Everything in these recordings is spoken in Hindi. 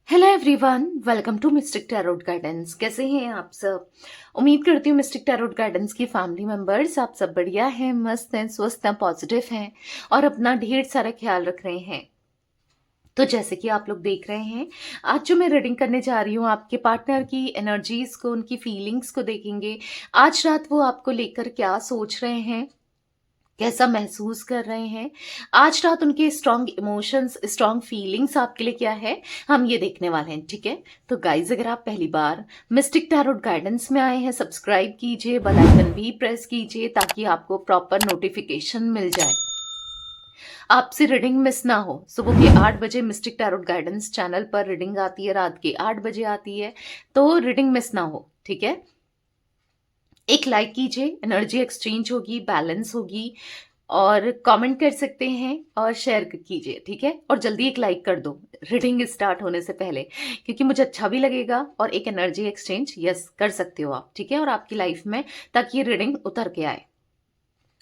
Hello everyone, welcome to mystic tarot guidance. कैसे हैं आप सब? उम्मीद करती हूँ मिस्टिक टैरोट गाइडेंस की फैमिली मेंबर्स आप सब बढ़िया हैं, मस्त हैं, स्वस्थ हैं, पॉजिटिव हैं और अपना ढेर सारा ख्याल रख रहे हैं। तो जैसे कि आप लोग देख रहे हैं, आज जो मैं रीडिंग करने जा रही हूँ आपके पार्टनर की एनर्जीज को, उनकी फीलिंग्स को देखेंगे। आज रात वो आपको लेकर क्या सोच रहे हैं, कैसा महसूस कर रहे हैं, आज रात उनके स्ट्रॉन्ग इमोशंस, स्ट्रॉन्ग फीलिंग्स आपके लिए क्या है, हम ये देखने वाले हैं। ठीक है, तो गाइज अगर आप पहली बार मिस्टिक टैरोट गाइडेंस में आए हैं, सब्सक्राइब कीजिए, बेल आइकन भी प्रेस कीजिए ताकि आपको प्रॉपर नोटिफिकेशन मिल जाए, आपसे रीडिंग मिस ना हो। सुबह के 8 बजे मिस्टिक टैरोट गाइडेंस चैनल पर रीडिंग आती है, रात के 8 बजे आती है, तो रीडिंग मिस ना हो। ठीक है, एक लाइक कीजिए, एनर्जी एक्सचेंज होगी, बैलेंस होगी, और कमेंट कर सकते हैं और शेयर कीजिए। ठीक है, और जल्दी एक लाइक कर दो रीडिंग स्टार्ट होने से पहले, क्योंकि मुझे अच्छा भी लगेगा और एक एनर्जी एक्सचेंज यस कर सकते हो आप। ठीक है, और आपकी लाइफ में ताकि ये रीडिंग उतर के आए।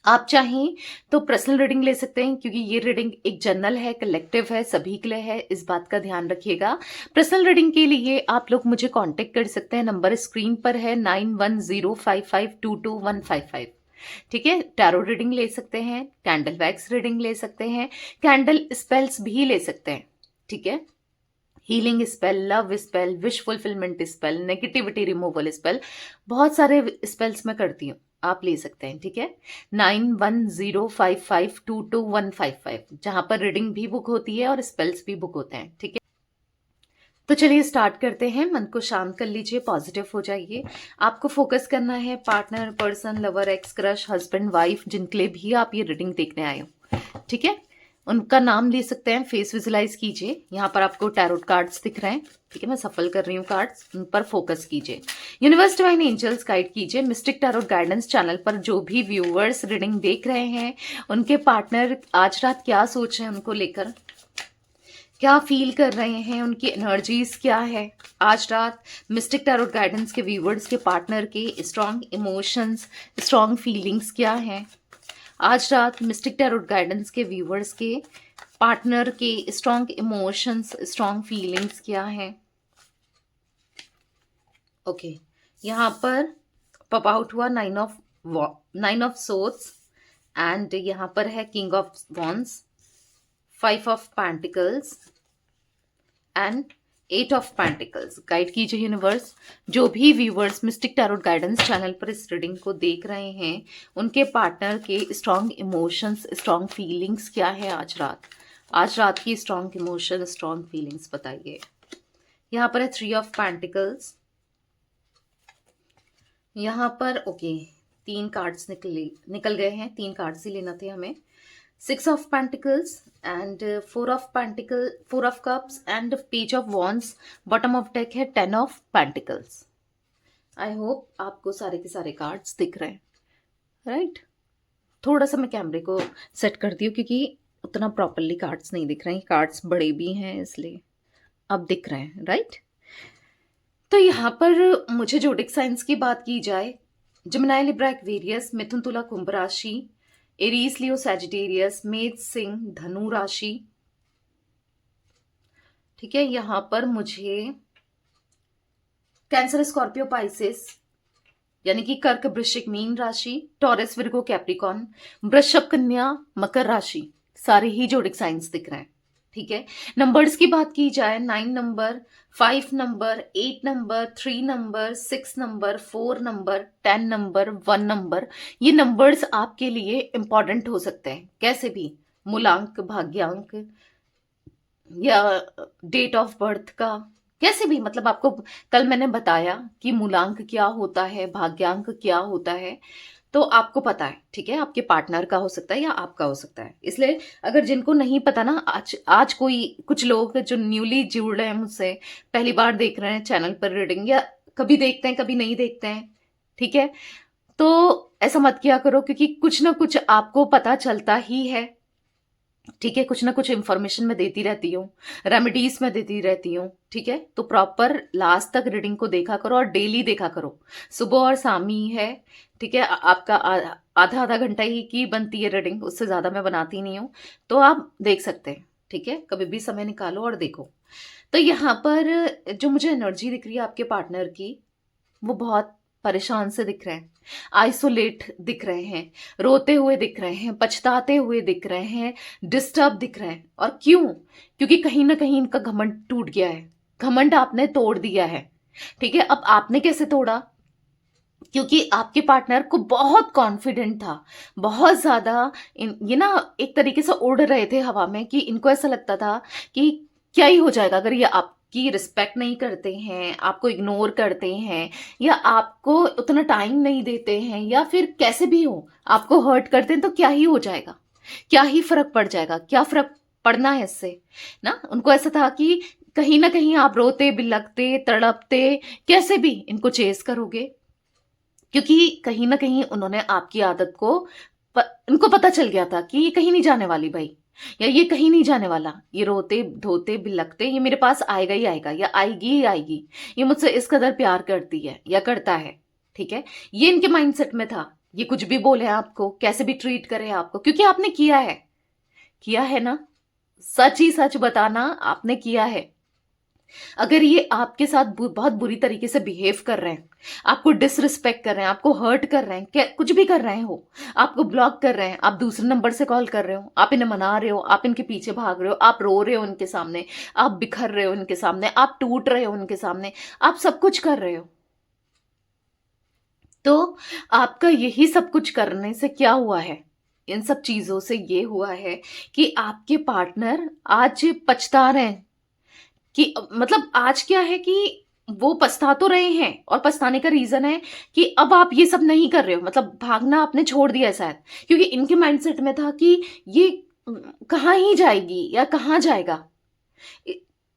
आप चाहें तो पर्सनल रीडिंग ले सकते हैं, क्योंकि ये रीडिंग एक जनरल है, कलेक्टिव है, सभी के लिए है, इस बात का ध्यान रखिएगा। पर्सनल रीडिंग के लिए आप लोग मुझे कांटेक्ट कर सकते हैं, नंबर स्क्रीन पर है 9105522155। ठीक है, टैरो रीडिंग ले सकते हैं, कैंडल वैक्स रीडिंग ले सकते हैं, कैंडल स्पेल्स भी ले सकते हैं। ठीक है, healing spell, love spell, wish fulfilment spell, negativity removal spell, बहुत सारे स्पेल्स मैं करती हूँ, आप ले सकते हैं। ठीक है, 9105522155, जहां पर रीडिंग भी बुक होती है और स्पेल्स भी बुक होते हैं। ठीक है, तो चलिए स्टार्ट करते हैं। मन को शांत कर लीजिए, पॉजिटिव हो जाइए। आपको फोकस करना है partner, person, lover, x, crush, husband, wife, जिनके लिए भी आप ये रीडिंग देखने आए हो। ठीक है, उनका नाम ले सकते हैं, फेस विजुलाइज कीजिए। यहाँ पर आपको टैरोट कार्ड्स दिख रहे हैं। ठीक है, मैं सफल कर रही हूँ कार्ड्स, उन पर फोकस कीजिए। यूनिवर्स डिवाइन एंजल्स गाइड कीजिए। मिस्टिक टैरोट गाइडेंस चैनल पर जो भी व्यूअर्स रीडिंग देख रहे हैं, उनके पार्टनर आज रात क्या सोच रहे हैं, उनको लेकर क्या फील कर रहे हैं, उनकी एनर्जीज क्या है आज रात। मिस्टिक टैरोट गाइडेंस के व्यूवर्स के पार्टनर के स्ट्रॉन्ग इमोशंस, स्ट्रॉन्ग फीलिंग्स क्या हैं आज रात। मिस्टिक टैरोट गाइडेंस के व्यूवर्स के पार्टनर के स्ट्रॉन्ग इमोशंस, स्ट्रॉन्ग फीलिंग्स क्या हैं। ओके, यहाँ पर पॉप आउट हुआ नाइन ऑफ सोर्ड्स, एंड यहाँ पर है king of wands, 5 of pentacles and 8 of pentacles. Guide कीजिए यूनिवर्स, जो भी viewers mistake tarot guidance channel पर इस रीडिंग को देख रहे हैं, उनके पार्टनर के स्ट्रॉन्ग इमोशंस, स्ट्रॉन्ग फीलिंग्स क्या है आज रात। आज रात की स्ट्रॉन्ग इमोशन, स्ट्रॉन्ग फीलिंग्स बताइए। यहाँ पर है 3 ऑफ पेंटिकल्स, यहाँ पर ओके 3 कार्ड्स निकल गए हैं, 3 कार्ड्स ही लेना थे हमें। 6 of pentacles and 4 of cups and page of wands. Bottom of deck है 10 ऑफ पेंटिकल्स। आई होप आपको सारे के सारे कार्ड्स दिख रहे हैं, राइट? थोड़ा सा मैं कैमरे को सेट करती हूँ, क्योंकि उतना प्रॉपरली कार्ड्स नहीं दिख रहे हैं, कार्ड्स बड़े भी हैं इसलिए। अब दिख रहे हैं, राइट? तो यहाँ पर मुझे जोडिक साइंस की बात की जाए, जेमिनी, लिब्रा, एक्वेरियस, मिथुन, तुला, कुंभ राशि, एरीज, लियो, सैजिटेरियस, मेष, सिंह, धनु राशि। ठीक है, यहाँ पर मुझे कैंसर, स्कॉर्पियो, पाइसेस, यानी कि कर्क, वृश्चिक, मीन राशि, टॉरस, विर्गो, कैप्रिकॉन, वृषभ, कन्या, मकर राशि, सारे ही जोडिक साइंस दिख रहे हैं। ठीक है, नंबर्स की बात की जाए, 9 number, 5 number, 8 number, 3 number, 6 number, 4 number, 10 number, 1 number, ये नंबर्स आपके लिए इंपॉर्टेंट हो सकते हैं, कैसे भी, मूलांक, भाग्यांक, या डेट ऑफ बर्थ का, कैसे भी, मतलब आपको कल मैंने बताया कि मूलांक क्या होता है, भाग्यांक क्या होता है, तो आपको पता है। ठीक है, आपके पार्टनर का हो सकता है या आपका हो सकता है, इसलिए अगर जिनको नहीं पता ना, आज आज कोई कुछ लोग जो न्यूली जुड़ रहे हैं मुझसे, पहली बार देख रहे हैं चैनल पर रीडिंग, या कभी देखते हैं कभी नहीं देखते हैं, ठीक है, तो ऐसा मत किया करो, क्योंकि कुछ ना कुछ आपको पता चलता ही है। ठीक है, कुछ ना कुछ इन्फॉर्मेशन मैं देती रहती हूँ, रेमेडीज मैं देती रहती हूँ। ठीक है, तो प्रॉपर लास्ट तक रीडिंग को देखा करो और डेली देखा करो, सुबह और शाम ही है। ठीक है, आपका आधा आधा घंटा ही की बनती है रीडिंग, उससे ज़्यादा मैं बनाती नहीं हूँ, तो आप देख सकते हैं। ठीक है, कभी भी समय निकालो और देखो। तो यहाँ पर जो मुझे एनर्जी दिख रही है आपके पार्टनर की, वो बहुत परेशान से दिख रहे हैं, आइसोलेट दिख रहे हैं, रोते हुए दिख रहे हैं, पछताते हुए दिख रहे हैं, डिस्टर्ब दिख रहे हैं। और क्यों? क्योंकि कहीं ना कहीं इनका घमंड टूट गया है, घमंड आपने तोड़ दिया है। ठीक है, अब आपने कैसे तोड़ा? क्योंकि आपके पार्टनर को बहुत कॉन्फिडेंट था, बहुत ज्यादा। ये ना एक तरीके से उड़ रहे थे हवा में, कि इनको ऐसा लगता था कि क्या ही हो जाएगा अगर ये आपकी रिस्पेक्ट नहीं करते हैं, आपको इग्नोर करते हैं, या आपको उतना टाइम नहीं देते हैं, या फिर कैसे भी हो आपको हर्ट करते हैं, तो क्या ही हो जाएगा, क्या ही फर्क पड़ जाएगा, क्या फर्क पड़ना है इससे ना। उनको ऐसा था कि कहीं ना कहीं आप रोते बिलखते तड़पते कैसे भी इनको चेस करोगे, क्योंकि कहीं ना कहीं उन्होंने आपकी आदत को इनको पता चल गया था कि ये कहीं नहीं जाने वाली भाई, या ये कहीं नहीं जाने वाला, ये रोते धोते बिलखते ये मेरे पास आएगा ही आएगा, या आएगी ही आएगी, ये मुझसे इस कदर प्यार करती है या करता है। ठीक है, ये इनके माइंडसेट में था। ये कुछ भी बोले आपको, कैसे भी ट्रीट करे आपको, क्योंकि आपने किया है ना। सच ही सच बताना, आपने किया है। अगर ये आपके साथ बहुत बुरी तरीके से बिहेव कर रहे हैं, आपको डिसरिस्पेक्ट कर रहे हैं, आपको हर्ट कर रहे हैं, क्या कुछ भी कर रहे हो, आपको ब्लॉक कर रहे हैं, आप दूसरे नंबर से कॉल कर रहे हो, आप इन्हें मना रहे हो, आप इनके पीछे भाग रहे हो, आप रो रहे हो इनके सामने, आप बिखर रहे हो इनके सामने, आप टूट रहे हो इनके सामने, आप सब कुछ कर रहे हो, तो आपका यही सब कुछ करने से क्या हुआ है? इन सब चीजों से ये हुआ है कि आपके पार्टनर आज पछता रहे हैं। कि मतलब आज क्या है कि वो पछता तो रहे हैं, और पछताने का रीजन है कि अब आप ये सब नहीं कर रहे हो, मतलब भागना आपने छोड़ दिया है शायद, क्योंकि इनके माइंडसेट में था कि ये कहाँ ही जाएगी या कहाँ जाएगा,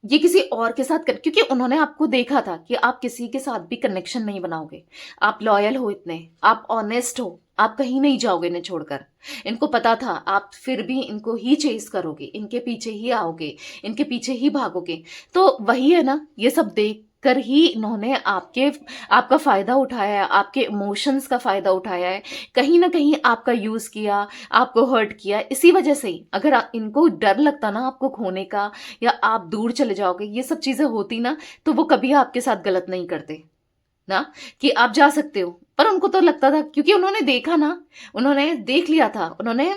ये किसी और के साथ क्योंकि उन्होंने आपको देखा था कि आप किसी के साथ भी कनेक्शन नहीं बनाओगे, आप लॉयल हो इतने, आप ऑनेस्ट हो, आप कहीं नहीं जाओगे इन्हें छोड़कर। इनको पता था आप फिर भी इनको ही चेस करोगे, इनके पीछे ही आओगे, इनके पीछे ही भागोगे। तो वही है ना, ये सब देख कर ही इन्होंने आपका फायदा उठाया है, आपके इमोशंस का फायदा उठाया है, कहीं ना कहीं आपका यूज किया, आपको हर्ट किया। इसी वजह से ही अगर इनको डर लगता ना आपको खोने का, या आप दूर चले जाओगे, ये सब चीजें होती ना, तो वो कभी आपके साथ गलत नहीं करते ना, कि आप जा सकते हो। पर उनको तो लगता था, क्योंकि उन्होंने देखा ना, उन्होंने देख लिया था, उन्होंने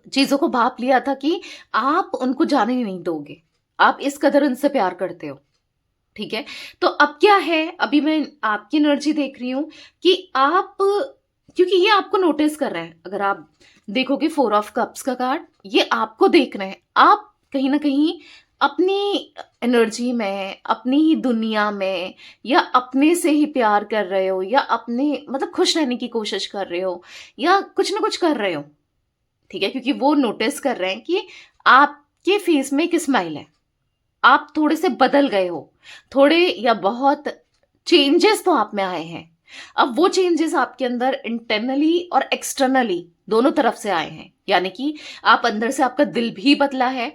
चीजों को भाप लिया था कि आप उनको जाने ही नहीं दोगे, आप इस कदर उनसे प्यार करते हो। ठीक है, तो अब क्या है, अभी मैं आपकी एनर्जी देख रही हूं कि आप, क्योंकि ये आपको नोटिस कर रहे हैं, अगर आप देखोगे 4 ऑफ कप्स का कार्ड, ये आपको देख रहे हैं। आप कहीं ना कहीं अपनी एनर्जी में, अपनी ही दुनिया में, या अपने से ही प्यार कर रहे हो, या अपने मतलब खुश रहने की कोशिश कर रहे हो, या कुछ ना कुछ कर रहे हो। ठीक है, क्योंकि वो नोटिस कर रहे हैं कि आपके फेस में एक स्माइल है, आप थोड़े से बदल गए हो, थोड़े या बहुत चेंजेस तो आप में आए हैं। अब वो चेंजेस आपके अंदर इंटरनली और एक्सटर्नली दोनों तरफ से आए हैं, यानी कि आप अंदर से, आपका दिल भी बदला है,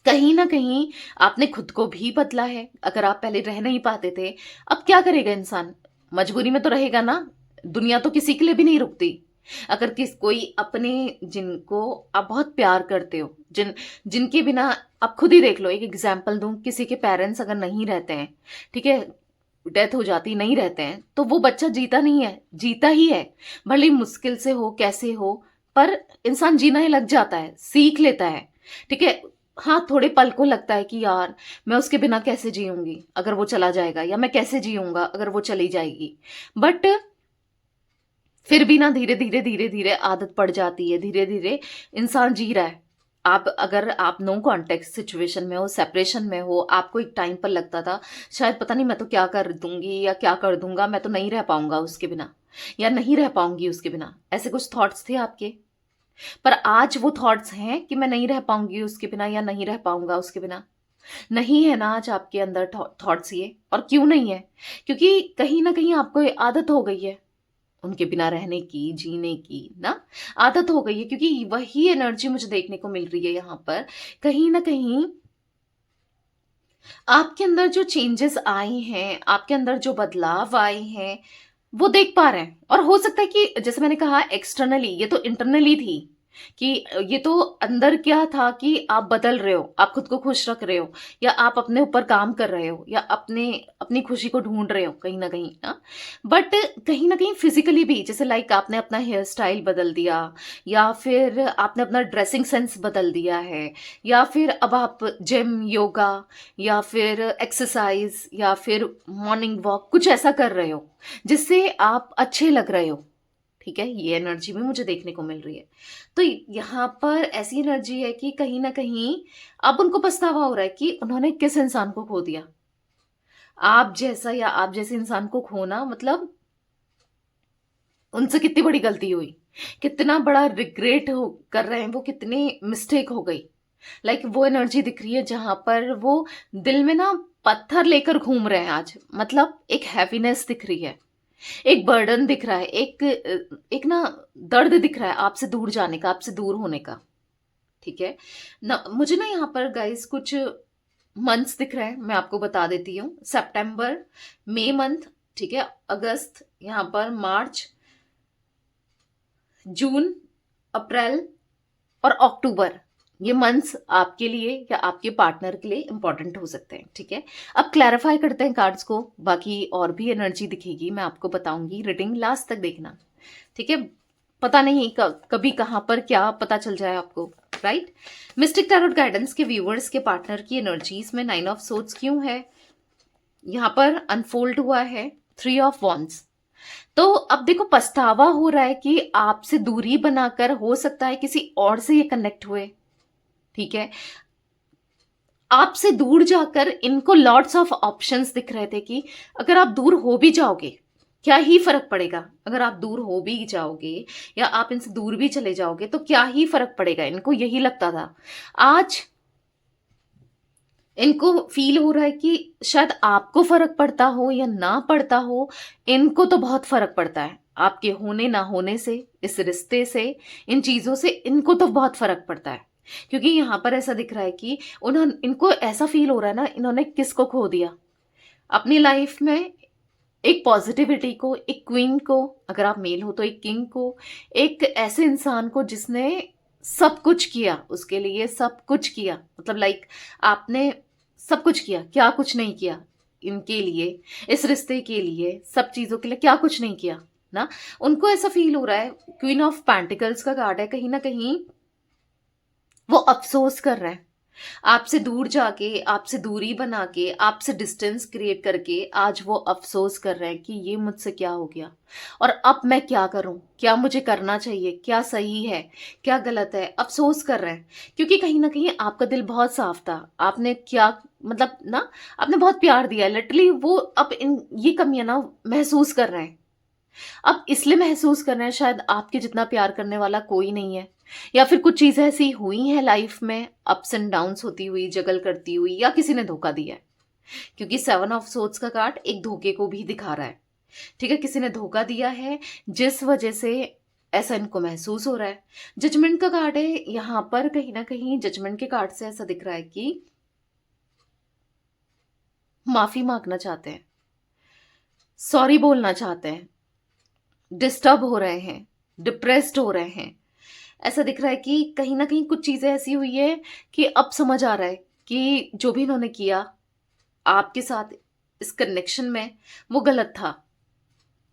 कहीं ना कहीं आपने खुद को भी बदला है। अगर आप पहले रह नहीं पाते थे, अब क्या करेगा इंसान, मजबूरी में तो रहेगा ना, दुनिया तो किसी के लिए भी नहीं रुकती। अगर कोई अपने, जिनको आप बहुत प्यार करते हो, जिनके बिना, आप खुद ही देख लो, एक एग्जाम्पल दूं, किसी के पेरेंट्स अगर नहीं रहते हैं, ठीक है, डेथ हो जाती, नहीं रहते हैं, तो वो बच्चा जीता नहीं है, जीता ही है, भले ही मुश्किल से हो, कैसे हो, पर इंसान जीना ही लग जाता है, सीख लेता है। ठीक है, हाँ थोड़े पल को लगता है कि यार मैं उसके बिना कैसे जीऊंगी अगर वो चला जाएगा, या मैं कैसे जीऊंगा अगर वो चली जाएगी, बट फिर भी ना धीरे धीरे धीरे धीरे आदत पड़ जाती है, धीरे धीरे इंसान जी रहा है। आप अगर आप नो कॉन्टेक्स्ट सिचुएशन में हो, सेपरेशन में हो, आपको एक टाइम पर लगता था शायद पता नहीं मैं तो क्या कर दूंगी या क्या कर दूंगा, मैं तो नहीं रह पाऊंगा उसके बिना, या नहीं रह पाऊंगी उसके बिना, ऐसे कुछ थॉट्स थे आपके। पर आज वो थॉट्स हैं कि मैं नहीं रह पाऊंगी उसके बिना, या नहीं रह पाऊंगा उसके बिना। नहीं है ना आज आपके अंदर थॉट्स ये, और क्यों नहीं है? क्योंकि कहीं ना कहीं आपको ये आदत हो गई है उनके बिना रहने की, जीने की ना, आदत हो गई है। क्योंकि वही एनर्जी मुझे देखने को मिल रही है यहाँ पर, कहीं ना कहीं आपके अंदर जो चेंजेस आए हैं, आपके अंदर जो बदलाव आए हैं, वो देख पा रहे हैं। और हो सकता है कि जैसे मैंने कहा एक्सटर्नली, ये तो इंटरनली थी, कि ये तो अंदर क्या था कि आप बदल रहे हो, आप खुद को खुश रख रहे हो, या आप अपने ऊपर काम कर रहे हो, या अपने अपनी खुशी को ढूंढ रहे हो कहीं ना कहीं ना। बट कहीं ना कहीं फिजिकली भी, जैसे लाइक आपने अपना हेयर स्टाइल बदल दिया, या फिर आपने अपना ड्रेसिंग सेंस बदल दिया है, या फिर अब आप जिम, योगा, या फिर एक्सरसाइज, या फिर मॉर्निंग वॉक कुछ ऐसा कर रहे हो जिससे आप अच्छे लग रहे हो। ठीक है, ये एनर्जी भी मुझे देखने को मिल रही है। तो यहाँ पर ऐसी एनर्जी है कि कहीं ना कहीं अब उनको पछतावा हो रहा है कि उन्होंने किस इंसान को खो दिया। आप जैसा या आप जैसे इंसान को खोना मतलब उनसे कितनी बड़ी गलती हुई, कितना बड़ा रिग्रेट हो कर रहे हैं वो, कितनी मिस्टेक हो गई। लाइक वो एनर्जी दिख रही है जहां पर वो दिल में ना पत्थर लेकर घूम रहे हैं आज। मतलब एक हैप्पीनेस दिख रही है, एक बर्डन दिख रहा है, एक ना दर्द दिख रहा है आपसे दूर जाने का, आपसे दूर होने का। ठीक है ना, मुझे ना यहाँ पर गाइस कुछ मंथ्स दिख रहे हैं, मैं आपको बता देती हूँ। सितंबर, मई मंथ, ठीक है, अगस्त, यहाँ पर मार्च, जून, अप्रैल और अक्टूबर, ये मंथ्स आपके लिए या आपके पार्टनर के लिए इंपॉर्टेंट हो सकते हैं। ठीक है, अब क्लैरिफाई करते हैं कार्ड्स को, बाकी और भी एनर्जी दिखेगी, मैं आपको बताऊंगी, रीडिंग लास्ट तक देखना। ठीक है, पता नहीं कभी कहाँ पर क्या पता चल जाए आपको, राइट। मिस्टिक टैरोट गाइडेंस के व्यूअर्स के पार्टनर की एनर्जीज में 9 ऑफ सोर्ड्स क्यों है, यहाँ पर अनफोल्ड हुआ है 3 ऑफ वॉन्ड्स। तो अब देखो, पछतावा हो रहा है कि आपसे दूरी बनाकर हो सकता है किसी और से ये कनेक्ट हुए। ठीक है, आपसे दूर जाकर इनको लॉट्स ऑफ ऑप्शंस दिख रहे थे कि अगर आप दूर हो भी जाओगे क्या ही फर्क पड़ेगा, अगर आप दूर हो भी जाओगे या आप इनसे दूर भी चले जाओगे तो क्या ही फर्क पड़ेगा, इनको यही लगता था। आज इनको फील हो रहा है कि शायद आपको फर्क पड़ता हो या ना पड़ता हो, इनको तो बहुत फर्क पड़ता है आपके होने ना होने से, इस रिश्ते से, इन चीजों से इनको तो बहुत फर्क पड़ता है। क्योंकि यहाँ पर ऐसा दिख रहा है कि उन्होंने, इनको ऐसा फील हो रहा है ना, इन्होंने किसको खो दिया अपनी लाइफ में, एक पॉजिटिविटी को, एक क्वीन को, अगर आप मेल हो तो एक किंग को, एक ऐसे इंसान को जिसने सब कुछ किया उसके लिए, सब कुछ किया, मतलब लाइक आपने सब कुछ किया, क्या कुछ नहीं किया इनके लिए, इस रिश्ते के लिए, सब चीजों के लिए क्या कुछ नहीं किया ना। उनको ऐसा फील हो रहा है, क्वीन ऑफ पेंटिकल्स का कार्ड है, कहीं ना कहीं वो अफसोस कर रहे हैं आपसे दूर जाके, आपसे दूरी बना के, आपसे डिस्टेंस क्रिएट करके। आज वो अफसोस कर रहे हैं कि ये मुझसे क्या हो गया और अब मैं क्या करूं, क्या मुझे करना चाहिए, क्या सही है, क्या गलत है, अफसोस कर रहे हैं। क्योंकि कहीं ना कहीं आपका दिल बहुत साफ था, आपने क्या मतलब ना, आपने बहुत प्यार दिया लिटरली। वो अब इन ये कमियां ना महसूस कर रहे हैं, अब इसलिए महसूस कर रहे हैं शायद आपके जितना प्यार करने वाला कोई नहीं है, या फिर कुछ चीजें ऐसी हुई हैं लाइफ में, अप्स एंड डाउन्स होती हुई, जगल करती हुई, या किसी ने धोखा दिया है। क्योंकि 7 ऑफ सोर्ड्स का कार्ड एक धोखे को भी दिखा रहा है। ठीक है, किसी ने धोखा दिया है जिस वजह से ऐसा इनको महसूस हो रहा है। जजमेंट का कार्ड है यहाँ पर, कहीं ना कहीं जजमेंट के कार्ड से ऐसा दिख रहा है कि माफी मांगना चाहते हैं, सॉरी बोलना चाहते हैं, डिस्टर्ब हो रहे हैं, डिप्रेस्ड हो रहे हैं। ऐसा दिख रहा है कि कहीं ना कहीं कुछ चीजें ऐसी हुई है कि अब समझ आ रहा है कि जो भी इन्होंने किया आपके साथ इस कनेक्शन में वो गलत था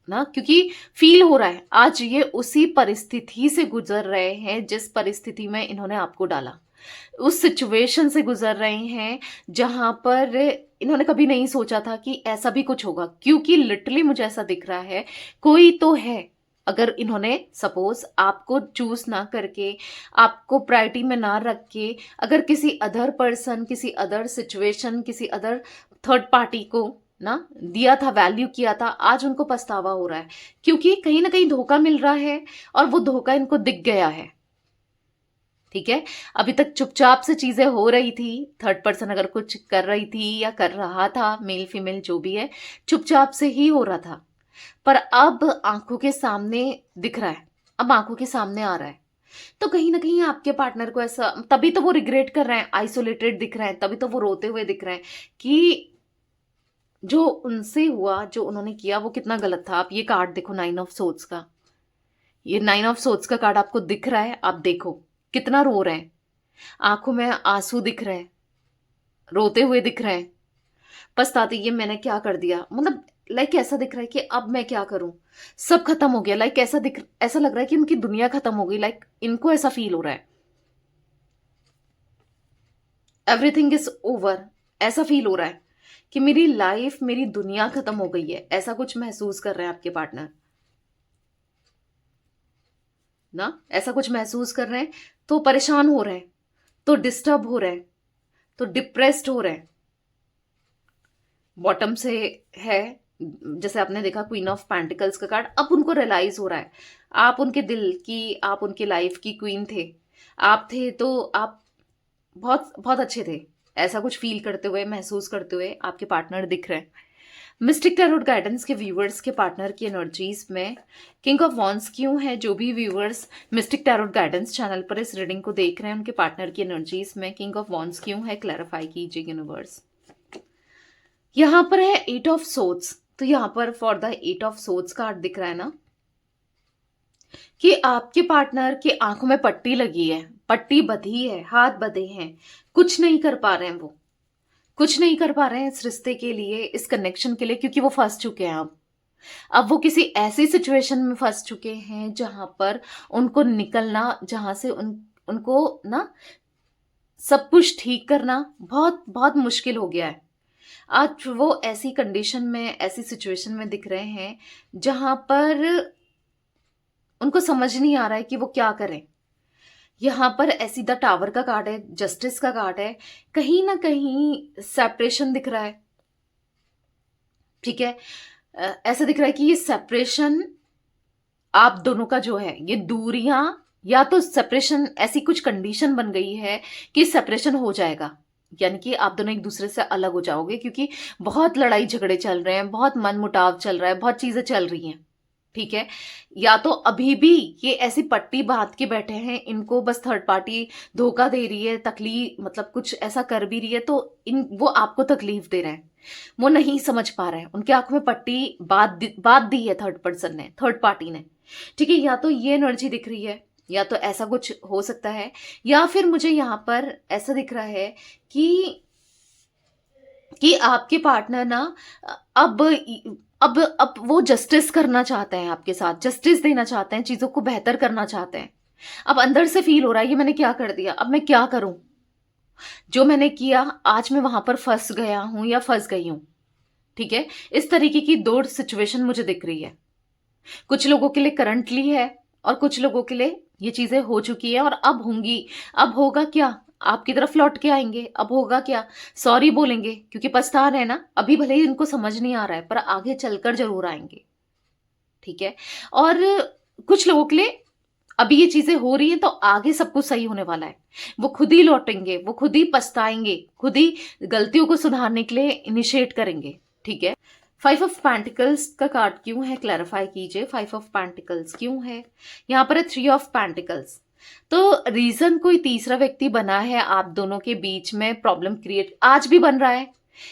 ना। क्योंकि फील हो रहा है आज ये उसी परिस्थिति से गुजर रहे हैं जिस परिस्थिति में इन्होंने आपको डाला, उस सिचुएशन से गुजर रहे हैं जहां पर इन्होंने कभी नहीं सोचा था कि ऐसा भी कुछ होगा। क्योंकि लिटरली मुझे ऐसा दिख रहा है कोई तो है, अगर इन्होंने सपोज आपको चूज ना करके, आपको प्रायोरिटी में ना रख के, अगर किसी अदर पर्सन, किसी अदर सिचुएशन, किसी अदर थर्ड पार्टी को ना दिया था, वैल्यू किया था, आज उनको पछतावा हो रहा है। क्योंकि कहीं ना कहीं धोखा मिल रहा है और वो धोखा इनको दिख गया है। ठीक है, अभी तक चुपचाप से चीजें हो रही थी, थर्ड पर्सन अगर कुछ कर रही थी या कर रहा था, मेल फीमेल जो भी है, चुपचाप से ही हो रहा था। पर अब आंखों के सामने दिख रहा है, अब आंखों के सामने आ रहा है। तो कहीं ना कहीं आपके पार्टनर को ऐसा, तभी तो वो रिग्रेट कर रहे हैं, आइसोलेटेड दिख रहे हैं, तभी तो वो रोते हुए दिख रहे हैं कि जो उनसे हुआ, जो उन्होंने किया वो कितना गलत था। आप ये कार्ड देखो 9 ऑफ सोर्ड्स का, ये 9 ऑफ सोर्ड्स का कार्ड आपको दिख रहा है, आप देखो कितना रो रहे हैं, आंखों में आंसू दिख रहे हैं, रोते हुए दिख रहे हैं, पछताते ये मैंने क्या कर दिया, मतलब लाइक ऐसा दिख रहा है कि अब मैं क्या करूं, सब खत्म हो गया, लाइक ऐसा लग रहा है कि उनकी दुनिया खत्म हो गई, लाइक इनको ऐसा फील हो रहा है, एवरीथिंग इज ओवर, ऐसा फील हो रहा है कि मेरी लाइफ, मेरी दुनिया खत्म हो गई है, ऐसा कुछ महसूस कर रहे हैं आपके पार्टनर ना, ऐसा कुछ महसूस कर रहे हैं, तो परेशान हो रहे हैं, तो डिस्टर्ब हो रहे हैं, तो डिप्रेस्ड हो रहे हैं, बॉटम से है, जैसे आपने देखा क्वीन ऑफ पेंटिकल्स का कार्ड, अब उनको रियलाइज हो रहा है आप उनके दिल की, आप उनके लाइफ की क्वीन थे, आप थे तो आप बहुत बहुत अच्छे थे, ऐसा कुछ फील करते हुए, महसूस करते हुए आपके पार्टनर दिख रहे हैं। मिस्टिक टैरोट गाइडेंस के व्यूवर्स के पार्टनर की एनर्जीज में किंग ऑफ वॉन्ड्स क्यों है, जो भी viewers mistake tarot guidance channel पर इस रीडिंग को देख रहे हैं उनके पार्टनर की एनर्जीज में किंग ऑफ वॉन्ड्स क्यों है, क्लैरिफाई कीजिए यूनिवर्स। यहां पर है 8 ऑफ सोर्ड्स, तो यहां पर for the 8 of swords card दिख रहा है ना कि आपके पार्टनर की आंखों में पट्टी लगी है, पट्टी बंधी है, हाथ बंधे हैं, कुछ नहीं कर पा रहे हैं, वो कुछ नहीं कर पा रहे हैं इस रिश्ते के लिए, इस कनेक्शन के लिए, क्योंकि वो फंस चुके हैं। अब वो किसी ऐसी सिचुएशन में फंस चुके हैं जहां पर उनको निकलना, जहां से उनको ना सब कुछ ठीक करना बहुत बहुत मुश्किल हो गया है। आज वो ऐसी कंडीशन में, ऐसी सिचुएशन में दिख रहे हैं जहां पर उनको समझ नहीं आ रहा है कि वो क्या करें। यहाँ पर ऐसी द टावर का कार्ड है, जस्टिस का कार्ड है, कहीं ना कहीं सेपरेशन दिख रहा है, ठीक है। ऐसा दिख रहा है कि ये सेपरेशन आप दोनों का जो है, ये दूरियां, या तो सेपरेशन, ऐसी कुछ कंडीशन बन गई है कि सेपरेशन हो जाएगा, यानी कि आप दोनों एक दूसरे से अलग हो जाओगे, क्योंकि बहुत लड़ाई झगड़े चल रहे हैं, बहुत मनमुटाव चल रहा है, बहुत चीजें चल रही हैं, ठीक है। या तो अभी भी ये ऐसी पट्टी बांध के बैठे हैं, इनको बस थर्ड पार्टी धोखा दे रही है, तकलीफ, मतलब कुछ ऐसा कर भी रही है तो वो आपको तकलीफ दे रहे हैं, वो नहीं समझ पा रहे हैं, उनकी आंखों में पट्टी बांध दी है थर्ड पर्सन ने, थर्ड पार्टी ने, ठीक है। या तो ये एनर्जी दिख रही है, या तो ऐसा कुछ हो सकता है, या फिर मुझे यहां पर ऐसा दिख रहा है कि आपके पार्टनर ना अब अब वो जस्टिस करना चाहते हैं, आपके साथ जस्टिस देना चाहते हैं, चीजों को बेहतर करना चाहते हैं। अब अंदर से फील हो रहा है ये मैंने क्या कर दिया, अब मैं क्या करूं, जो मैंने किया आज मैं वहां पर फंस गया हूं या फंस गई हूं, ठीक है। इस तरीके की दो सिचुएशन मुझे दिख रही है, कुछ लोगों के लिए करंटली है और कुछ लोगों के लिए ये चीजें हो चुकी है और अब होंगी। अब होगा क्या, आपकी तरफ लौट के आएंगे, अब होगा क्या, सॉरी बोलेंगे, क्योंकि पछता रहे हैं ना, अभी भले ही इनको समझ नहीं आ रहा है पर आगे चलकर जरूर आएंगे, ठीक है। और कुछ लोगों के लिए अभी ये चीजें हो रही हैं तो आगे सब कुछ सही होने वाला है, वो खुद ही लौटेंगे, वो खुद ही पछताएंगे, खुद ही गलतियों को सुधारने के लिए इनिशिएट करेंगे, ठीक है। 5 ऑफ पेंटिकल्स का कार्ड क्यों है, क्लैरिफाई कीजिए, 5 ऑफ पेंटिकल्स क्यों है। यहाँ पर है 3 ऑफ पेंटिकल्स, तो रीजन कोई तीसरा व्यक्ति बना है आप दोनों के बीच में, प्रॉब्लम क्रिएट आज भी बन रहा है,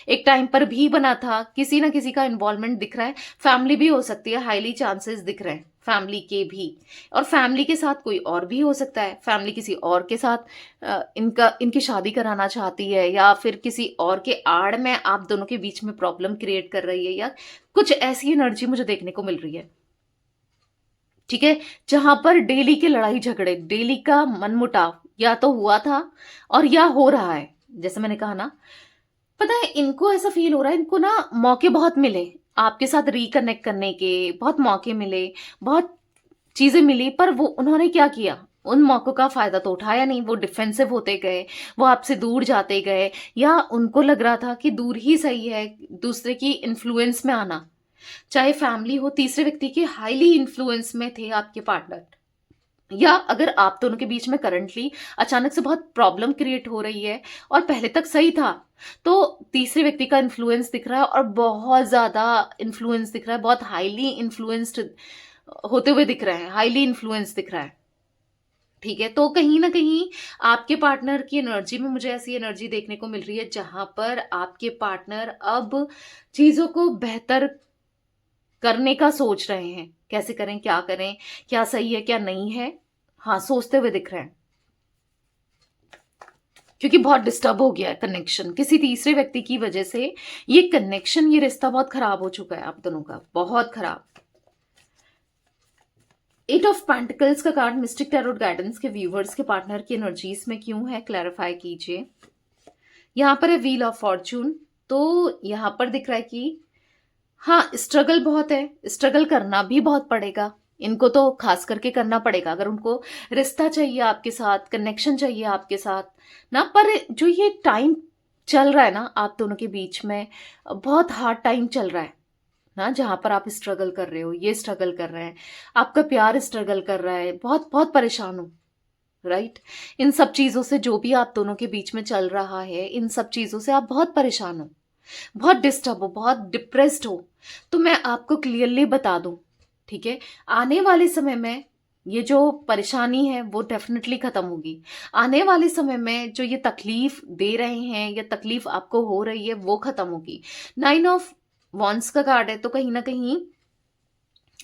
एक टाइम पर भी बना था, किसी ना किसी का इन्वॉल्वमेंट दिख रहा है, फैमिली भी हो सकती है, हाईली चांसेस दिख रहे हैं फैमिली के भी, और फैमिली के साथ कोई और भी हो सकता है, फैमिली किसी और के साथ इनकी शादी कराना चाहती है, या फिर किसी और के आड़ में आप दोनों के बीच में प्रॉब्लम क्रिएट कर रही है, या कुछ ऐसी एनर्जी मुझे देखने को मिल रही है, ठीक है। जहां पर डेली के लड़ाई झगड़े, डेली का मनमुटाव या तो हुआ था और या हो रहा है, जैसे मैंने कहा ना, पता है इनको ऐसा फील हो रहा है, इनको ना मौके बहुत मिले आपके साथ रिकनेक्ट करने के, बहुत मौके मिले, बहुत चीजें मिली, पर वो उन्होंने क्या किया, उन मौकों का फायदा तो उठाया नहीं, वो डिफेंसिव होते गए, वो आपसे दूर जाते गए, या उनको लग रहा था कि दूर ही सही है, दूसरे की इन्फ्लुएंस में आना, चाहे फैमिली हो, तीसरे व्यक्ति के हाईली इन्फ्लुएंस में थे आपके पार्टनर, या अगर आप दोनों के बीच में करंटली अचानक से बहुत प्रॉब्लम क्रिएट हो रही है और पहले तक सही था, तो तीसरे व्यक्ति का इन्फ्लुएंस दिख रहा है और बहुत ज्यादा इन्फ्लुएंस दिख रहा है, बहुत हाईली इन्फ्लुएंस्ड होते हुए दिख रहे हैं, हाईली इन्फ्लुएंस दिख रहा है, ठीक है। तो कहीं ना कहीं आपके पार्टनर की एनर्जी में मुझे ऐसी एनर्जी देखने को मिल रही है जहां पर आपके पार्टनर अब चीजों को बेहतर करने का सोच रहे हैं, कैसे करें, क्या सही है क्या नहीं है, हाँ सोचते हुए दिख रहे हैं। क्योंकि बहुत डिस्टर्ब हो गया है कनेक्शन किसी तीसरे व्यक्ति की वजह से। ये कनेक्शन, ये रिश्ता बहुत खराब हो चुका है आप दोनों का, बहुत खराब। 8 ऑफ पेंटिकल्स का कार्ड मिस्टिक टैरोट गाइडेंस के व्यूवर्स के पार्टनर की एनर्जीज में क्यों है, क्लैरिफाई कीजिए। यहाँ पर है व्हील ऑफ फॉर्चून। तो यहाँ पर दिख रहा है कि हाँ स्ट्रगल बहुत है, स्ट्रगल करना भी बहुत पड़ेगा इनको, तो खास करके करना पड़ेगा अगर उनको रिश्ता चाहिए आपके साथ, कनेक्शन चाहिए आपके साथ ना। पर जो ये टाइम चल रहा है ना आप दोनों के बीच में, बहुत हार्ड टाइम चल रहा है ना, जहां पर आप स्ट्रगल कर रहे हो, ये स्ट्रगल कर रहे हैं, आपका प्यार स्ट्रगल कर रहा है, बहुत बहुत परेशान हो, राइट। इन सब चीजों से, जो भी आप दोनों के बीच में चल रहा है, इन सब चीजों से आप बहुत परेशान हो, बहुत डिस्टर्ब हो, बहुत डिप्रेस्ड हो। तो मैं आपको क्लियरली बता दूं, ठीक है, आने वाले समय में ये जो परेशानी है वो डेफिनेटली खत्म होगी। आने वाले समय में जो ये तकलीफ दे रहे हैं या तकलीफ आपको हो रही है वो खत्म होगी। 9 ऑफ वॉन्ड्स का कार्ड है, तो कहीं ना कहीं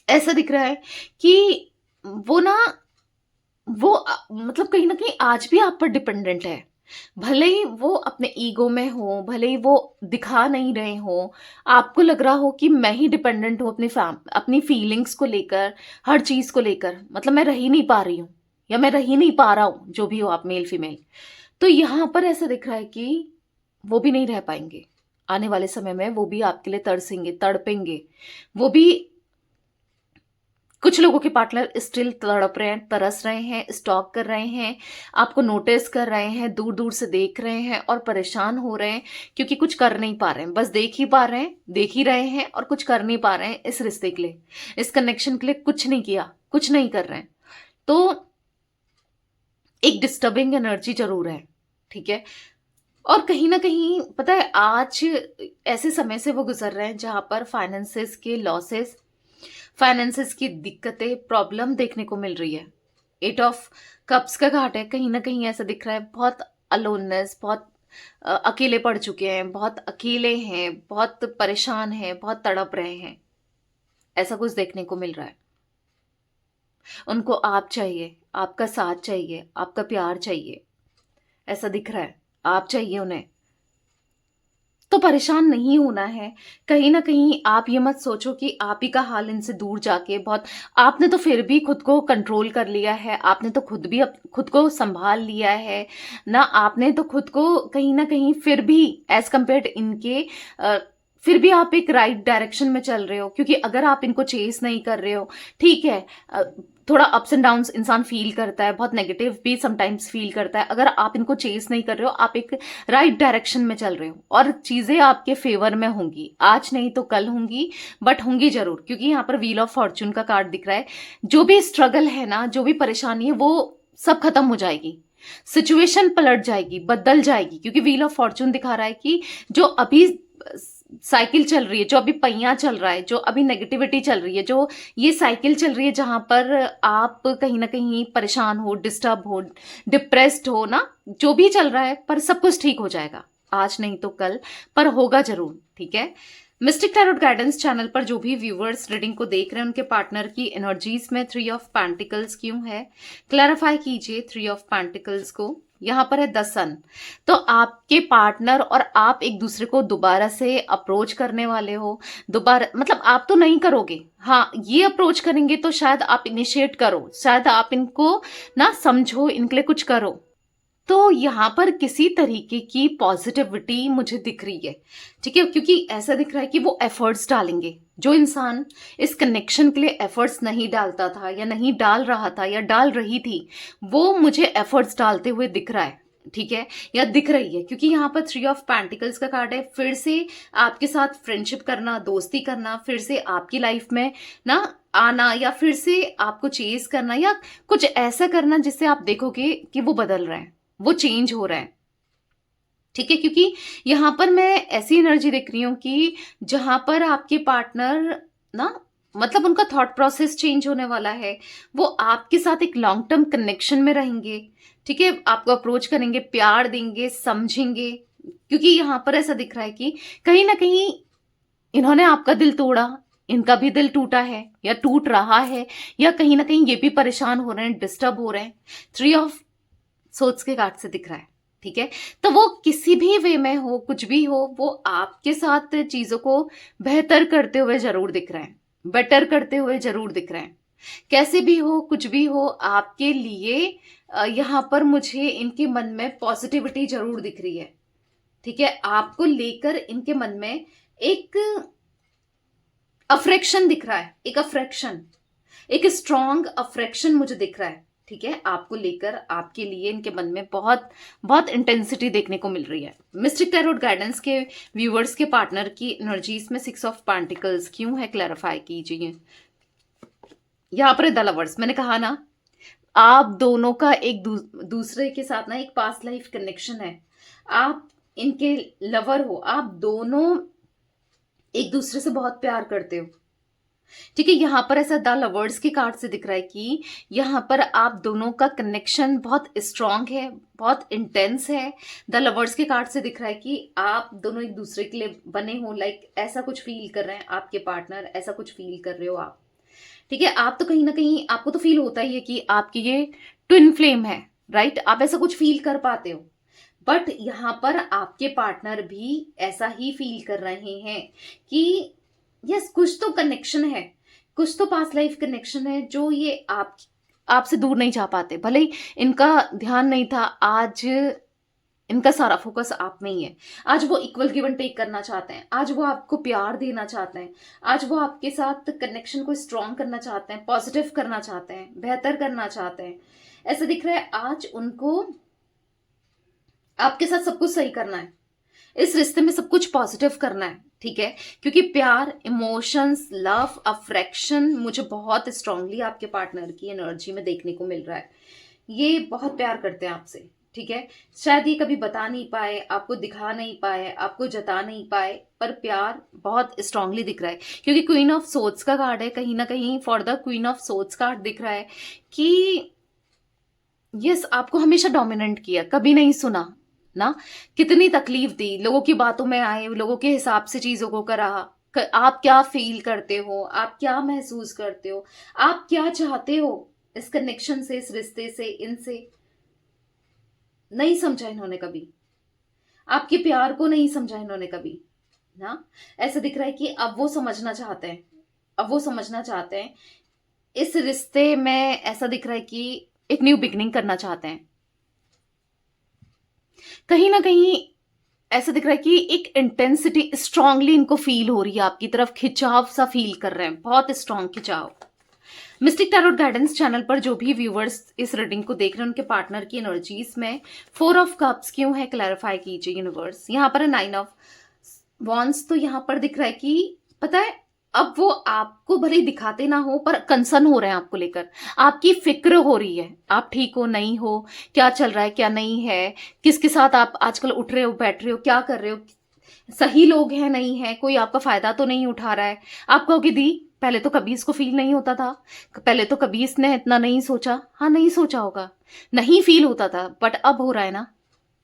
ऐसा दिख रहा है कि वो ना, मतलब कहीं ना कहीं आज भी आप पर डिपेंडेंट है। भले ही वो अपने ईगो में हो, भले ही वो दिखा नहीं रहे हो, आपको लग रहा हो कि मैं ही डिपेंडेंट हूँ अपनी फीलिंग्स को लेकर, हर चीज को लेकर, मतलब मैं रह ही नहीं पा रही हूँ या मैं रह ही नहीं पा रहा हूँ, जो भी हो आप, मेल फीमेल। तो यहाँ पर ऐसा दिख रहा है कि वो भी नहीं रह पाएंगे आने वाले समय में, वो भी आपके लिए तरसेंगे, तड़पेंगे। वो भी, कुछ लोगों के पार्टनर स्टिल तड़प रहे हैं, तरस रहे हैं, स्टॉक कर रहे हैं, आपको नोटिस कर रहे हैं, दूर दूर से देख रहे हैं और परेशान हो रहे हैं, क्योंकि कुछ कर नहीं पा रहे हैं, बस देख ही पा रहे हैं, देख ही रहे हैं और कुछ कर नहीं पा रहे हैं इस रिश्ते के लिए, इस कनेक्शन के लिए कुछ नहीं किया, कुछ नहीं कर रहे हैं। तो एक डिस्टर्बिंग एनर्जी जरूर है, ठीक है। और कहीं ना कहीं पता है, आज ऐसे समय से वो गुजर रहे हैं जहां पर फाइनेंसेस के लॉसेस, फाइनेंसेस की दिक्कतें, प्रॉब्लम देखने को मिल रही है। 8 ऑफ कप्स का घाट है, कहीं ना कहीं ऐसा दिख रहा है बहुत अलोननेस, बहुत अकेले पड़ चुके हैं, बहुत अकेले हैं, बहुत परेशान हैं, बहुत तड़प रहे हैं, ऐसा कुछ देखने को मिल रहा है। उनको आप चाहिए, आपका साथ चाहिए, आपका प्यार चाहिए, ऐसा दिख रहा है, आप चाहिए उन्हें। तो परेशान नहीं होना है। कहीं न कहीं आप ये मत सोचो कि आप ही का हाल इनसे दूर जाके बहुत, आपने तो फिर भी खुद को कंट्रोल कर लिया है, आपने तो खुद भी खुद को सँभाल लिया है ना, आपने तो खुद को कहीं न कहीं फिर भी एज़ कम्पेयर्ड इनके फिर भी आप एक राइट डायरेक्शन में चल रहे हो, क्योंकि अगर आप इनको चेस नहीं कर रहे हो, ठीक है, थोड़ा अप्स एंड डाउन्स इंसान फील करता है, बहुत नेगेटिव भी समटाइम्स फील करता है, अगर आप इनको चेस नहीं कर रहे हो, आप एक राइट डायरेक्शन में चल रहे हो और चीजें आपके फेवर में होंगी, आज नहीं तो कल होंगी, बट होंगी जरूर, क्योंकि यहाँ पर व्हील ऑफ फॉर्चून का कार्ड दिख रहा है। जो भी स्ट्रगल है ना, जो भी परेशानी है, वो सब खत्म हो जाएगी, सिचुएशन पलट जाएगी, बदल जाएगी, क्योंकि व्हील ऑफ फॉर्चून दिखा रहा है कि जो अभी साइकिल चल रही है, जो अभी पहिया चल रहा है, जो अभी नेगेटिविटी चल रही है, जो ये साइकिल चल रही है जहां पर आप कहीं ना कहीं परेशान हो, डिस्टर्ब हो, डिप्रेस्ड हो ना, जो भी चल रहा है, पर सब कुछ ठीक हो जाएगा, आज नहीं तो कल, पर होगा जरूर, ठीक है। मिस्टिक टैरोट गाइडेंस चैनल पर जो भी व्यूवर्स रीडिंग को देख रहे हैं, उनके पार्टनर की एनर्जीज में 3 ऑफ पेंटिकल्स क्यों है, क्लैरिफाई कीजिए 3 ऑफ पेंटिकल्स को। यहाँ पर है द सन। तो आपके पार्टनर और आप एक दूसरे को दोबारा से अप्रोच करने वाले हो, दोबारा मतलब आप तो नहीं करोगे, हाँ ये अप्रोच करेंगे, तो शायद आप इनिशिएट करो, शायद आप इनको ना समझो, इनके लिए कुछ करो। तो यहाँ पर किसी तरीके की पॉजिटिविटी मुझे दिख रही है, ठीक है, क्योंकि ऐसा दिख रहा है कि वो एफर्ट्स डालेंगे। जो इंसान इस कनेक्शन के लिए एफर्ट्स नहीं डालता था या नहीं डाल रहा था या डाल रही थी, वो मुझे एफर्ट्स डालते हुए दिख रहा है, ठीक है, या दिख रही है, क्योंकि यहाँ पर 3 ऑफ पेंटिकल्स का कार्ड है। फिर से आपके साथ फ्रेंडशिप करना, दोस्ती करना, फिर से आपकी लाइफ में ना आना, या फिर से आपको चेज करना, या कुछ ऐसा करना जिससे आप देखोगे कि वो बदल रहे हैं, वो चेंज हो रहा है, ठीक है। क्योंकि यहां पर मैं ऐसी एनर्जी देख रही हूं कि जहां पर आपके पार्टनर ना, मतलब उनका थॉट प्रोसेस चेंज होने वाला है, वो आपके साथ एक लॉन्ग टर्म कनेक्शन में रहेंगे, ठीक है, आपको अप्रोच करेंगे, प्यार देंगे, समझेंगे, क्योंकि यहां पर ऐसा दिख रहा है कि कहीं ना कहीं इन्होंने आपका दिल तोड़ा, इनका भी दिल टूटा है या टूट रहा है, या कहीं ना कहीं ये भी परेशान हो रहे हैं, डिस्टर्ब हो रहे हैं। 3 ऑफ सोर्ड्स के कार्ड से दिख रहा है, ठीक है। तो वो किसी भी वे में हो, कुछ भी हो, वो आपके साथ चीजों को बेहतर करते हुए जरूर दिख रहे हैं, बेटर करते हुए जरूर दिख रहे हैं। कैसे भी हो, कुछ भी हो, आपके लिए यहाँ पर मुझे इनके मन में पॉजिटिविटी जरूर दिख रही है, ठीक है। आपको लेकर इनके मन में एक अफ्रेक्शन दिख रहा है, एक अफ्रेक्शन, एक स्ट्रॉन्ग अफ्रेक्शन मुझे दिख रहा है, ठीक है। आपको लेकर, आपके लिए इनके मन में बहुत बहुत इंटेंसिटी देखने को मिल रही है। मिस्टिक टैरोट गाइडेंस के व्यूअर्स के पार्टनर की एनर्जीज में 6 ऑफ पेंटिकल्स क्यों है, क्लैरिफाई कीजिए। यहाँ पर द लवर्स, मैंने कहा ना, आप दोनों का एक दूसरे के साथ ना एक पास्ट लाइफ कनेक्शन है। आप इनके लवर हो, आप दोनों एक दूसरे से बहुत प्यार करते हो, ठीक है। यहां पर ऐसा द लवर्स के कार्ड से दिख रहा है कि यहां पर आप दोनों का कनेक्शन बहुत स्ट्रांग है, बहुत इंटेंस है। द लवर्स के कार्ड से दिख रहा है कि आप दोनों एक दूसरे के लिए बने हो, लाइक ऐसा कुछ फील कर रहे हैं आपके पार्टनर, ऐसा कुछ फील कर रहे हो आप, ठीक है। आप तो कहीं ना कहीं आपको तो फील होता ही है कि आपकी ये ट्विन फ्लेम है, राइट। आप ऐसा कुछ फील कर पाते हो, बट यहां पर आपके पार्टनर भी ऐसा ही फील कर रहे हैं कि यस, कुछ तो कनेक्शन है, कुछ तो पास्ट लाइफ कनेक्शन है जो ये आपसे दूर नहीं जा पाते। भले ही इनका ध्यान नहीं था, आज इनका सारा फोकस आप में ही है। आज वो इक्वल गिव एंड टेक करना चाहते हैं, आज वो आपको प्यार देना चाहते हैं, आज वो आपके साथ कनेक्शन को स्ट्रॉन्ग करना चाहते हैं, पॉजिटिव करना चाहते हैं, बेहतर करना चाहते हैं। ऐसा दिख रहा है आज उनको आपके साथ सब कुछ सही करना है, इस रिश्ते में सब कुछ पॉजिटिव करना है, ठीक है। क्योंकि प्यार, इमोशंस, लव, अफ्रेक्शन मुझे बहुत स्ट्रांगली आपके पार्टनर की एनर्जी में देखने को मिल रहा है। ये बहुत प्यार करते हैं आपसे, ठीक है। शायद ये कभी बता नहीं पाए, आपको दिखा नहीं पाए, आपको जता नहीं पाए, पर प्यार बहुत स्ट्रांगली दिख रहा है। क्योंकि क्वीन ऑफ सोर्ड्स का कार्ड है, कहीं ना कहीं for the queen of swords card दिख रहा है कि यस, आपको हमेशा डोमिनेंट किया, कभी नहीं सुना ना। कितनी तकलीफ दी, लोगों की बातों में आए, लोगों के हिसाब से चीजों को करा। आप क्या फील करते हो, आप क्या महसूस करते हो, आप क्या चाहते हो इस कनेक्शन से, इस रिश्ते से, इनसे नहीं समझा इन्होंने कभी, आपके प्यार को नहीं समझा इन्होंने कभी ना। ऐसा दिख रहा है कि अब वो समझना चाहते हैं, अब वो समझना चाहते हैं इस रिश्ते में। ऐसा दिख रहा है कि एक न्यू बिगनिंग करना चाहते हैं। कहीं ना कहीं ऐसा दिख रहा है कि एक इंटेंसिटी स्ट्रांगली इनको फील हो रही है, आपकी तरफ खिंचाव सा फील कर रहे हैं, बहुत स्ट्रांग खिंचाव। मिस्टिक टैरोट गाइडेंस चैनल पर जो भी व्यूवर्स इस रीडिंग को देख रहे हैं, उनके पार्टनर की एनर्जीज में 4 ऑफ कप्स क्यों है, क्लैरिफाई कीजिए यूनिवर्स। यहाँ पर है 9 ऑफ वॉन्ड्स, तो यहाँ पर दिख रहा है कि पता है, अब वो आपको भले ही दिखाते ना हो, पर कंसर्न हो रहे हैं आपको लेकर, आपकी फिक्र हो रही है, आप ठीक हो नहीं हो, क्या चल रहा है क्या नहीं है, किसके साथ आप आजकल उठ रहे हो, बैठ रहे हो, क्या कर रहे हो, सही लोग हैं नहीं है, कोई आपका फायदा तो नहीं उठा रहा है। आप कहोगे दी, पहले तो कभी इसको फील नहीं होता था, पहले तो कभी इसने इतना नहीं सोचा। हाँ, नहीं सोचा होगा, नहीं फील होता था, बट अब हो रहा है ना।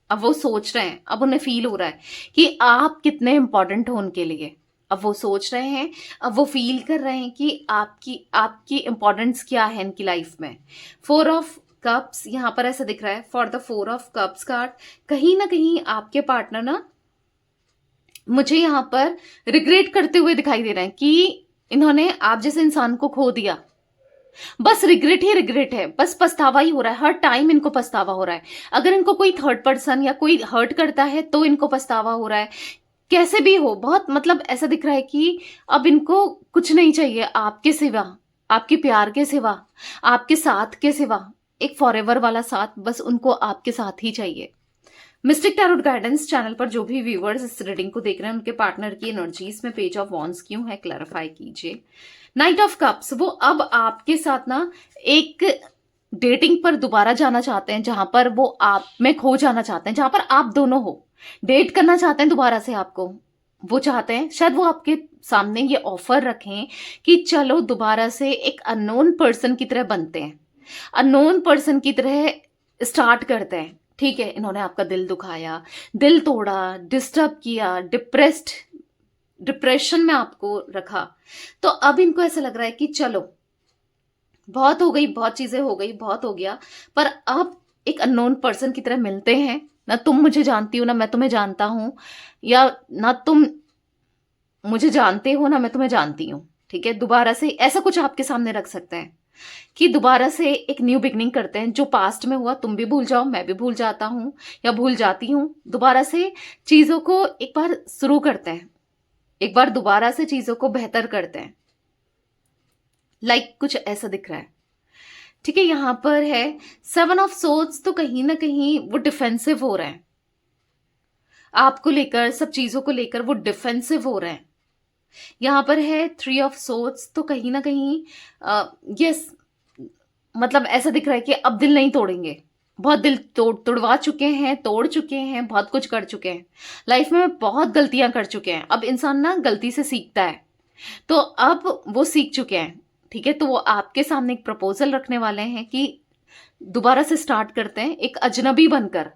अब वो सोच रहे हैं, अब उन्हें फील हो रहा है कि आप कितने इंपॉर्टेंट हो उनके लिए। अब वो सोच रहे हैं, अब वो फील कर रहे हैं कि आपकी आपकी इंपॉर्टेंस क्या है इनकी लाइफ में। 4 ऑफ कप्स यहाँ पर ऐसा दिख रहा है for the 4 of cups card. कहीं ना कहीं आपके पार्टनर ना मुझे यहाँ पर रिग्रेट करते हुए दिखाई दे रहे हैं कि इन्होंने आप जैसे इंसान को खो दिया। बस रिग्रेट ही रिग्रेट है, बस पछतावा ही हो रहा है, हर टाइम इनको पछतावा हो रहा है। अगर इनको कोई थर्ड पर्सन या कोई हर्ट करता है तो इनको पछतावा हो रहा है। कैसे भी हो, बहुत मतलब ऐसा दिख रहा है कि अब इनको कुछ नहीं चाहिए आपके सिवा, आपके प्यार के सिवा, आपके साथ के सिवा, एक फॉरएवर वाला साथ बस उनको आपके साथ ही चाहिए। मिस्टिक टैरोट गाइडेंस चैनल पर जो भी व्यूवर्स इस रीडिंग को देख रहे हैं, उनके पार्टनर की एनर्जीज में पेज ऑफ वॉन्ड्स क्यों है, क्लैरिफाई कीजिए। 9 ऑफ कप्स, वो अब आपके साथ ना एक डेटिंग पर दोबारा जाना चाहते हैं, जहां पर वो आप में खो जाना चाहते हैं, जहां पर आप दोनों हो, डेट करना चाहते हैं दोबारा से आपको। वो चाहते हैं, शायद वो आपके सामने ये ऑफर रखें कि चलो दोबारा से एक अननोन पर्सन की तरह बनते हैं, अननोन पर्सन की तरह स्टार्ट करते हैं। ठीक है, इन्होंने आपका दिल दुखाया, दिल तोड़ा, डिस्टर्ब किया, डिप्रेस्ड डिप्रेशन में आपको रखा। तो अब इनको ऐसा लग रहा है कि चलो बहुत हो गई, बहुत चीजें हो गई, बहुत हो गया, पर अब एक अननोन पर्सन की तरह मिलते हैं। ना तुम मुझे जानती हो, ना मैं तुम्हें जानता हूं, या ना तुम मुझे जानते हो, ना मैं तुम्हें जानती हूँ। ठीक है, दोबारा से ऐसा कुछ आपके सामने रख सकते हैं कि दोबारा से एक न्यू बिगनिंग करते हैं। जो पास्ट में हुआ तुम भी भूल जाओ, मैं भी भूल जाता हूँ या भूल जाती हूँ। दोबारा से चीजों को एक बार शुरू करते हैं, एक बार दोबारा से चीजों को बेहतर करते हैं। कुछ ऐसा दिख रहा है। ठीक है, यहां पर है 7 ऑफ सोर्ड्स, तो कहीं ना कहीं वो डिफेंसिव हो रहे हैं आपको लेकर, सब चीजों को लेकर वो डिफेंसिव हो रहे हैं। यहां पर है 3 ऑफ सोर्ड्स, तो कहीं ना कहीं यस, मतलब ऐसा दिख रहा है कि अब दिल नहीं तोड़ेंगे। बहुत दिल तोड़वा चुके हैं, तोड़ चुके हैं, बहुत कुछ कर चुके हैं लाइफ में, बहुत गलतियां कर चुके हैं। अब इंसान ना गलती से सीखता है, तो अब वो सीख चुके हैं। ठीक है, तो वो आपके सामने एक प्रपोजल रखने वाले हैं कि दोबारा से स्टार्ट करते हैं, एक अजनबी बनकर,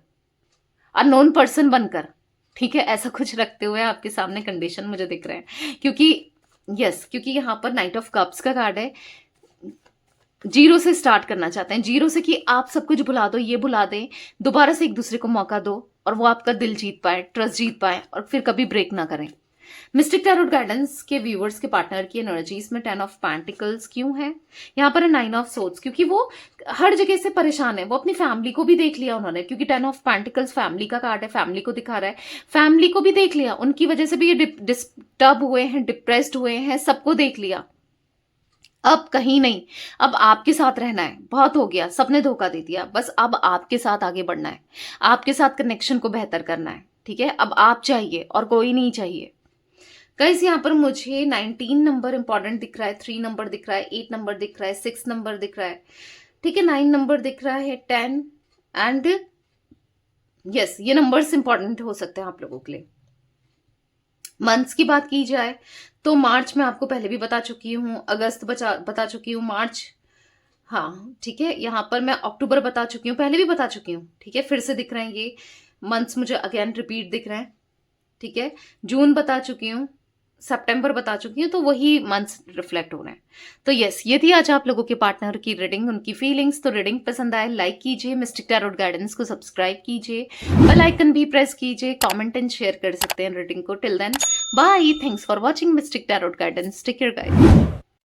अननोन पर्सन बनकर। ठीक है, ऐसा कुछ रखते हुए आपके सामने कंडीशन मुझे दिख रहे हैं, क्योंकि क्योंकि यहां पर नाइट ऑफ कप्स का कार्ड है। जीरो से स्टार्ट करना चाहते हैं, जीरो से कि आप सब कुछ भुला दो, ये भुला दें, दोबारा से एक दूसरे को मौका दो और वो आपका दिल जीत पाए, ट्रस्ट जीत पाए और फिर कभी ब्रेक ना करें। मिस्टिक टैरोट गाइडेंस के व्यूवर्स के पार्टनर की एनर्जीज में 10 ऑफ पेंटिकल्स क्यों है, यहाँ पर है 9 ऑफ सोर्ड्स, क्योंकि वो हर जगह से परेशान है। वो अपनी फैमिली को भी देख लिया उन्होंने, क्योंकि 10 ऑफ पेंटिकल्स फैमिली का कार्ड है, फैमिली को दिखा रहा है। फैमिली को भी देख लिया, उनकी वजह से भी ये डिस्टर्ब हुए हैं, डिप्रेस्ड हुए हैं, सबको देख लिया। अब कहीं नहीं, अब आपके साथ रहना है, बहुत हो गया, सबने धोखा दे दिया, बस अब आपके साथ आगे बढ़ना है, आपके साथ कनेक्शन को बेहतर करना है। ठीक है, अब आप चाहिए और कोई नहीं चाहिए। गाइस यहाँ पर मुझे 19 नंबर इंपॉर्टेंट दिख रहा है, 3 नंबर दिख रहा है, 8 नंबर दिख रहा है, 6 नंबर दिख रहा है। ठीक है, 9 नंबर दिख रहा है, 10 एंड यस, ये नंबर्स इंपॉर्टेंट हो सकते हैं आप लोगों के लिए। मंथ्स की बात की जाए तो मार्च में आपको पहले भी बता चुकी हूँ, अगस्त बता चुकी हूँ, मार्च, हाँ ठीक है, यहाँ पर मैं अक्टूबर बता चुकी हूँ, पहले भी बता चुकी हूँ। ठीक है, फिर से दिख रहे हैं ये मंथ्स, मुझे अगेन रिपीट दिख रहे हैं। ठीक है, जून बता चुकी हूँ, सितंबर बता चुकी हूँ, तो वही मंथ्स रिफ्लेक्ट हो रहे हैं। तो यस, ये थी आज आप लोगों के पार्टनर की रीडिंग, उनकी फीलिंग्स। तो रीडिंग पसंद आए लाइक कीजिए, मिस्टिक टैरोट गाइडेंस को सब्सक्राइब कीजिए, बेल आइकन भी प्रेस कीजिए, कमेंट एंड शेयर कर सकते हैं रीडिंग को। Till then bye, thanks for watching mystic tarot guidance, take care guys.